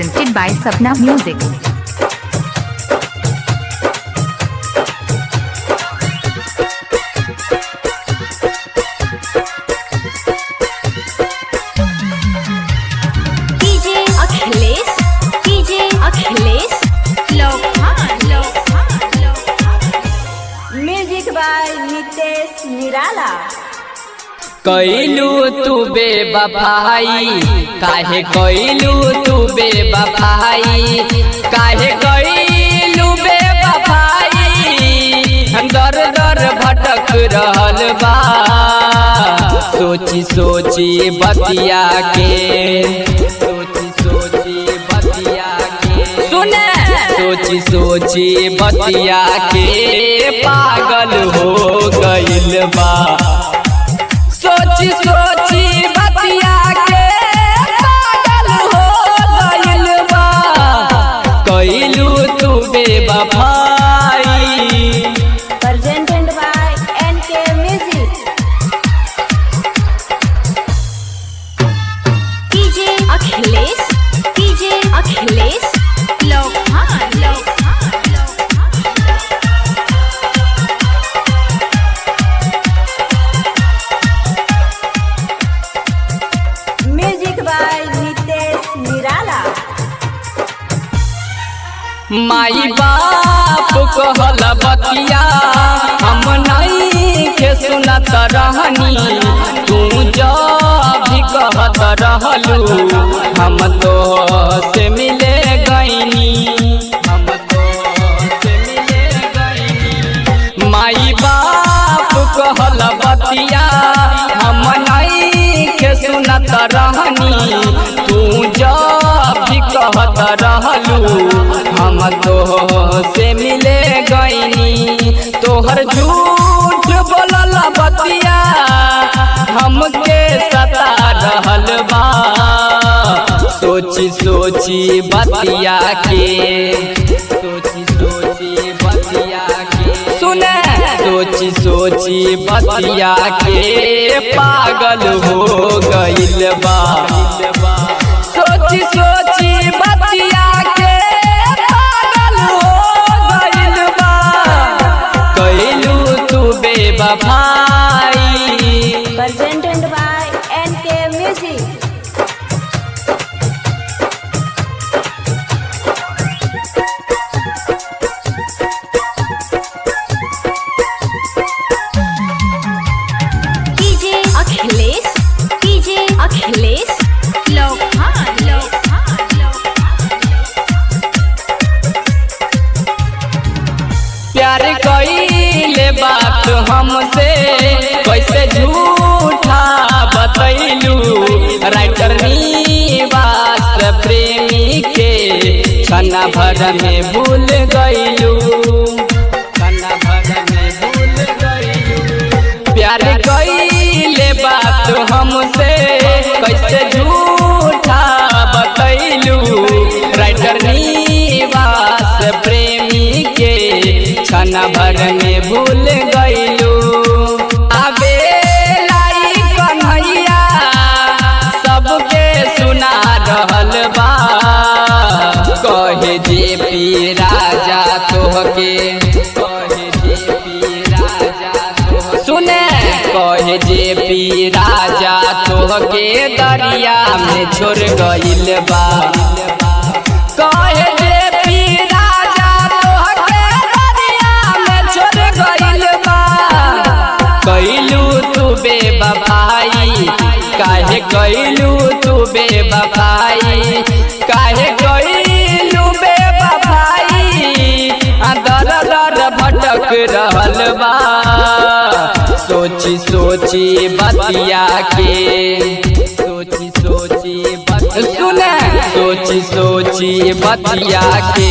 presented by Sapna Music. Music by Nitesh Nirala. कैलू तू बेवफाई काहे कैलू तू बेवफाई काहे कैलू बेवफाई दर दर भटक रहल बा सोची सोची बतिया के सुने सोची सोची बतिया के पागल हो गइल बा सोची सोची बतिया के पागल हो गइल बा कैलू तू बेवफाई। Presented by NK music. DJ Akhilesh music by Nitesh Nirala. माई बाप कहल बतिया हम नहीं के सुनत रहनी तू जब भी कहत रहलू हम तो से मिले गईनी माई बाप कहल बतिया हम नहीं के सुनत रहनी तू जब भी कहत रहलू हम तो से मिले गईनी तोहर झूठ बोलल बतिया हमके सता रहल बा सोची सोची बतिया के सुने सोची सोची बतिया के पागल हो गइल बा सोची सोची बतिया के पागल हो गइल बा कैलू तू बेवफाई। Presented by NK music. DJ Akhilesh प्यार कइले बात हमसे कैसे झूठा बतैलू राइटर निवास प्रेमी के छना भर में भूल गइलू प्यार कइले बात हमसे कैसे झूठा बतैलू राइटर निवास प्रेमी के छना भर में भूल गइलू आबे लाई कन्हैया सबके सुना रहल बा कहे जेपी राजा तोहके सुने कहे जेपी राजा तोहके दरिया में छोड़ गइल बा कहे जेपी राजा तोहके दरिया में छोड़ गइल बा कैलू तू बेवफाई काहे कैलू तू बेवफाई काहे कैलू बेवफाई दर दर भटक रहल बा सोची सोची बतिया के सुने सोची सोची बतिया के